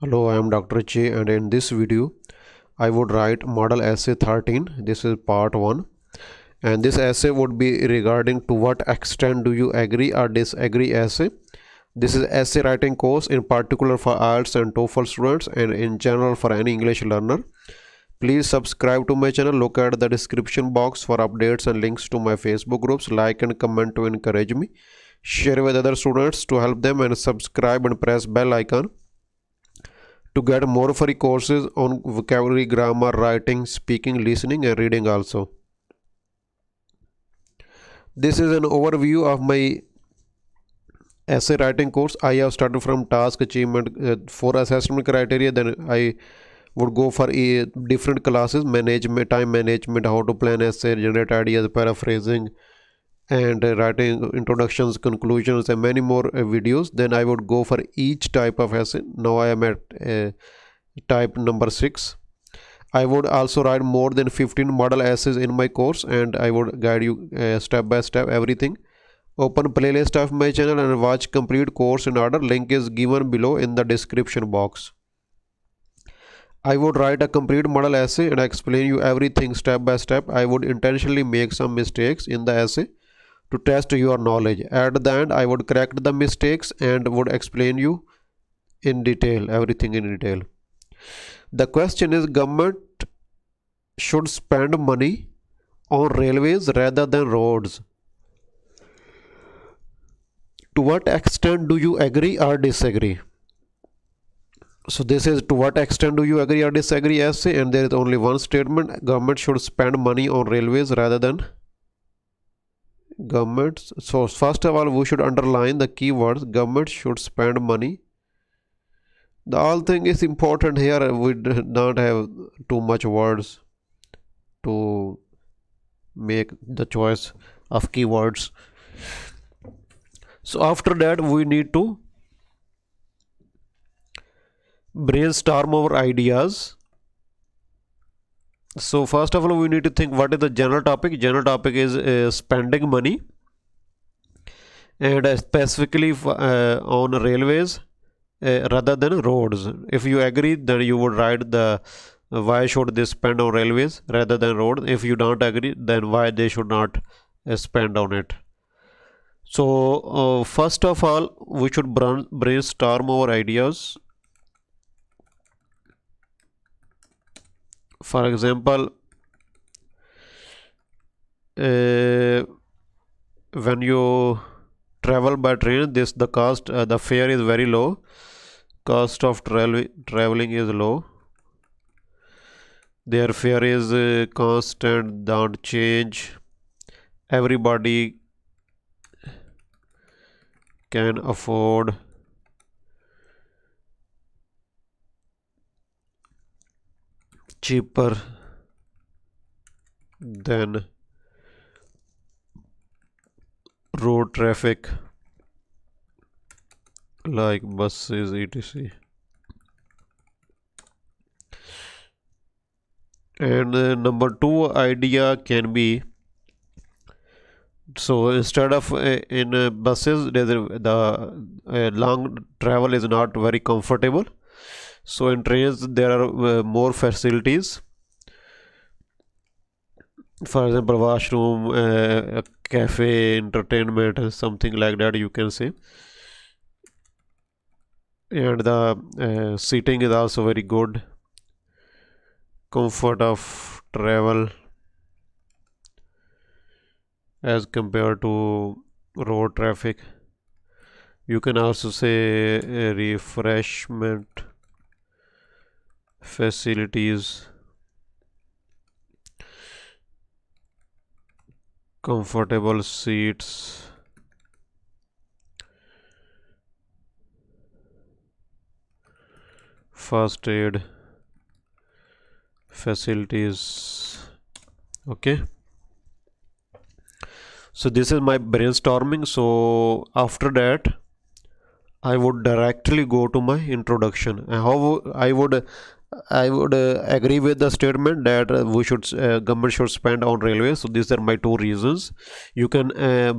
Hello, I am Dr. Che, and in this video I would write model essay 13. This is part 1, and this essay would be regarding to what extent do you agree or disagree essay. This is essay writing course in particular for IELTS and TOEFL students and in general for any English learner. Please subscribe to my channel, look at the description box for updates and links to my Facebook groups, like and comment to encourage me, share with other students to help them, and subscribe and press bell icon to get more free courses on vocabulary, grammar, writing, speaking, listening and reading also. This is an overview of my essay writing course. I have started from task achievement for assessment criteria, then I would go for different classes: management, time management, how to plan essay, generate ideas, paraphrasing, and writing introductions, conclusions, and many more videos. Then I would go for each type of essay. Now I am at type number 6. I would also write more than 15 model essays in my course, and I would guide you step by step everything. Open playlist of my channel and watch complete course in order. Link is given below in the description box. I would write a complete model essay and explain you everything step by step. I would intentionally make some mistakes in the essay to test your knowledge. At the end, I would correct the mistakes and would explain you in detail, everything in detail. The question is, government should spend money on railways rather than roads. To what extent do you agree or disagree? So this is to what extent do you agree or disagree essay, and there is only one statement: government should spend money on railways rather than government. So first of all, we should underline the keywords. Government should spend money. The whole thing is important here. We don't have too much words to make the choice of keywords. So after that, we need to brainstorm our ideas. So first of all, we need to think what is the general topic. General topic is spending money, and specifically on railways rather than roads. If you agree, then you would write the why should they spend on railways rather than road. If you don't agree, then why they should not spend on it. So first of all, we should brainstorm our ideas. For example, when you travel by train, the fare is very low. Cost of traveling is low. Their fare is constant, don't change. Everybody can afford cheaper than road traffic like buses, etc. And number 2 idea can be, so instead of in buses, the long travel is not very comfortable. So in trains there are more facilities. For example, washroom, cafe, entertainment, something like that you can say. And the seating is also very good. Comfort of travel as compared to road traffic. You can also say refreshment facilities, comfortable seats, first aid facilities. Okay, so this is my brainstorming. So after that, I would directly go to my introduction, and how I would agree with the statement that government should spend on railways. So these are my 2 reasons. You can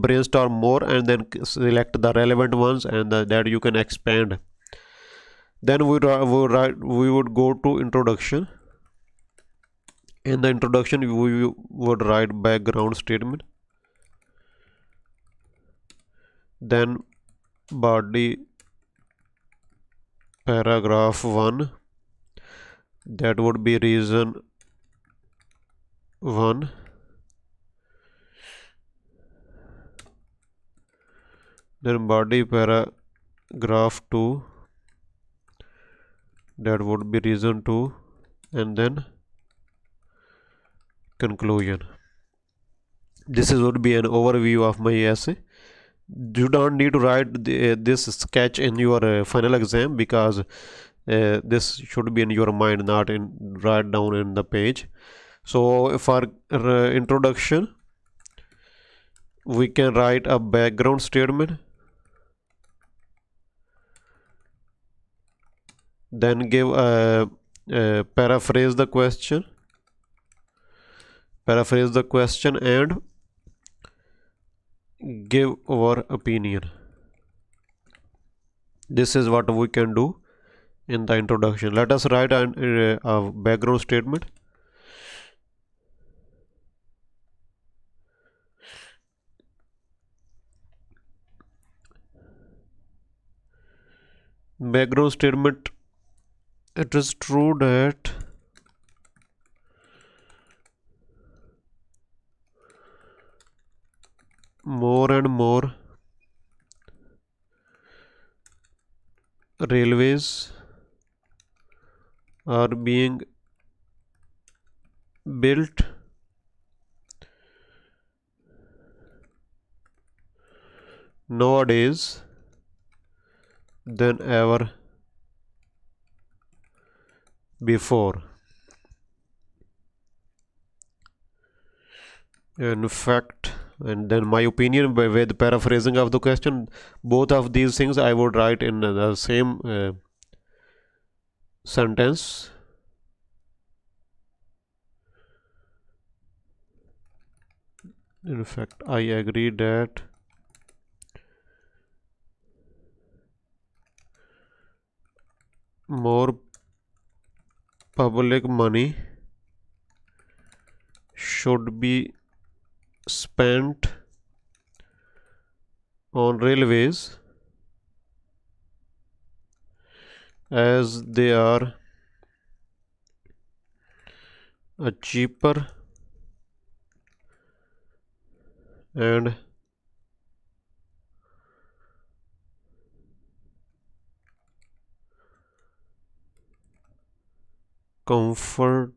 brainstorm more and then select the relevant ones, and that you can expand Then we would go to introduction. In the introduction we would write background statement, then body paragraph 1, that would be reason 1, then body paragraph 2, that would be reason 2, and then conclusion. This would be an overview of my essay. You don't need to write this sketch in your final exam, because this should be in your mind, not in write down in the page. So for introduction we can write a background statement, then give paraphrase the question and give our opinion. This is what we can do in the introduction. Let us write a background statement. Background statement: it is true that more and more railways are being built nowadays than ever before. In fact, and then my opinion with paraphrasing of the question, both of these things I would write in the same sentence. In fact, I agree that more public money should be spent on railways, as they are a cheaper and comfortable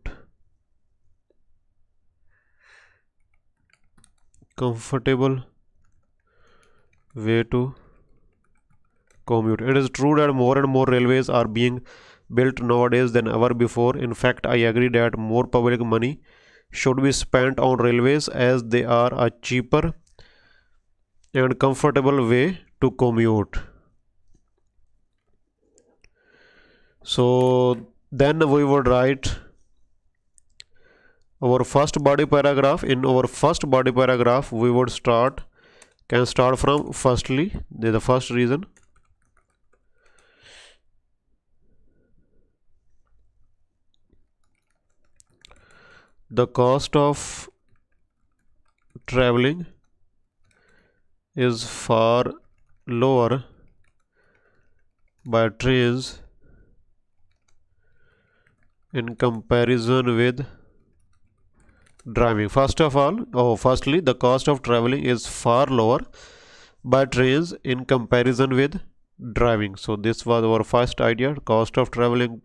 way to commute. It is true that more and more railways are being built nowadays than ever before. In fact, I agree that more public money should be spent on railways, as they are a cheaper and comfortable way to commute. So then we would write our first body paragraph. In our first body paragraph we would start from firstly, the first reason. The cost of traveling is far lower by trains in comparison with driving. Firstly, the cost of traveling is far lower by trains in comparison with driving. So this was our first idea. Cost of traveling,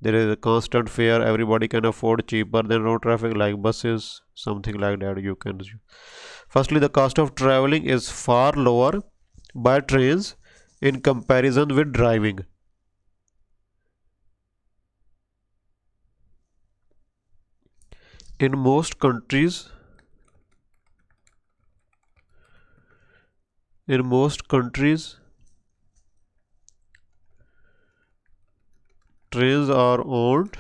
there is a constant fare, everybody can afford, cheaper than road traffic like buses, something like that you can. Firstly, the cost of traveling is far lower by trains in comparison with driving. In most countries, trains are owned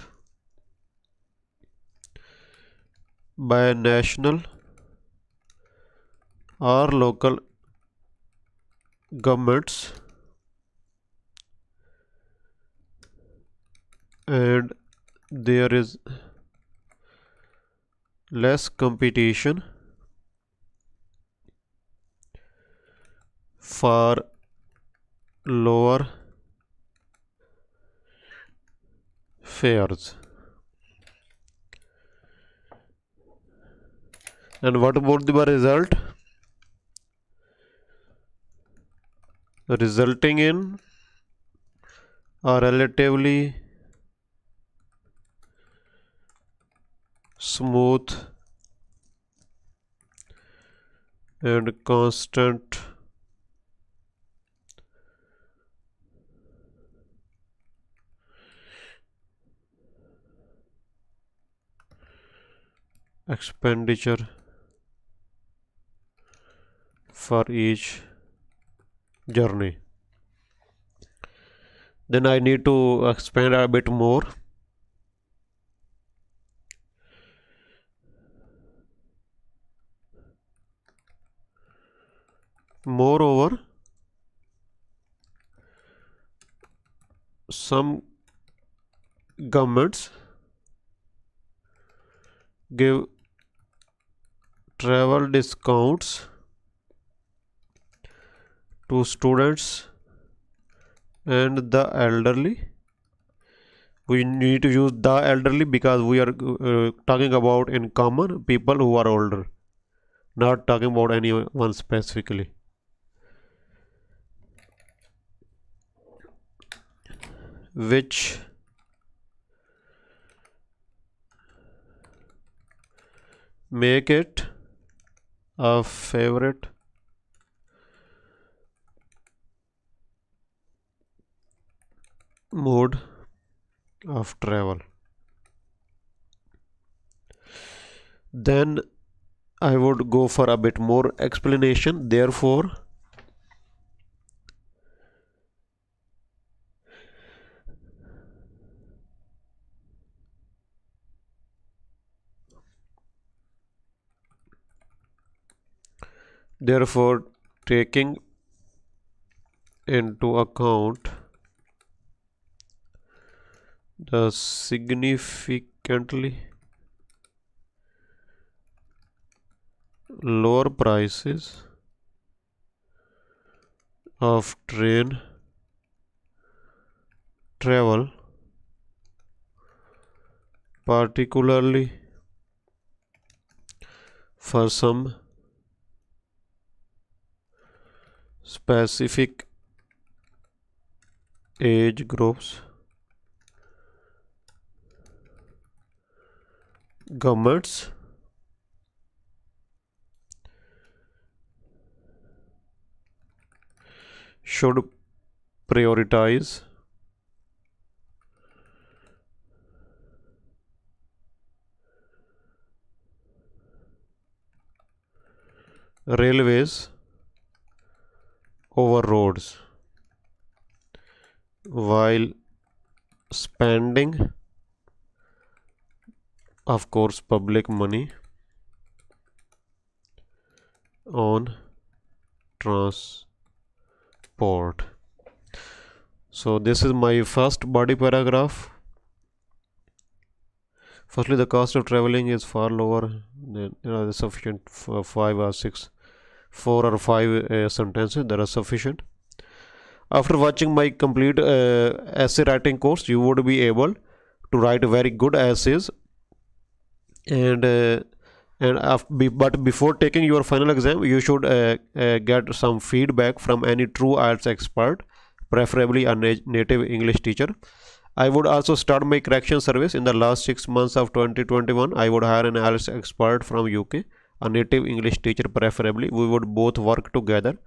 by national or local governments and there is less competition for lower fares. And what about the result? Resulting in a relatively smooth and constant expenditure for each journey. Then I need to expand a bit more. Moreover, some governments give travel discounts to students and the elderly. We need to use the elderly because we are talking about in common people who are older, not talking about anyone specifically. Which make it a favorite mode of travel. Then I would go for a bit more explanation. Therefore, taking into account the significantly lower prices of train travel, particularly for some specific age groups, governments should prioritize railways over roads while spending, of course, public money on transport. So this is my first body paragraph. Firstly, the cost of traveling is far lower than sufficient for 4 or 5 sentences that are sufficient. After watching my complete essay writing course, you would be able to write very good essays, but before taking your final exam, you should get some feedback from any true IELTS expert, preferably a native English teacher. I would also start my correction service in the last 6 months of 2021. I would hire an IELTS expert from UK, a native English teacher preferably. We would both work together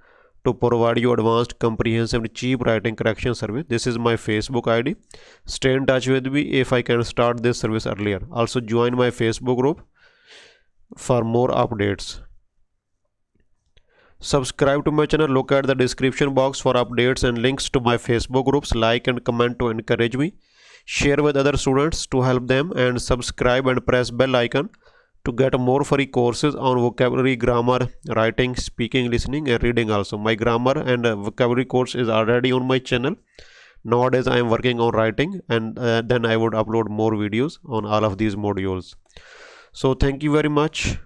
to provide you advanced, comprehensive, cheap writing correction service. This is my Facebook ID. Stay in touch with me if I can start this service earlier. Also join my Facebook group for more updates. Subscribe to my channel. Look at the description box for updates and links to my Facebook groups. Like and comment to encourage me. Share with other students to help them, and subscribe and press bell icon to get more free courses on vocabulary, grammar, writing, speaking, listening and reading. Also, my grammar and vocabulary course is already on my channel. Nowadays I am working on writing, and then I would upload more videos on all of these modules. So thank you very much.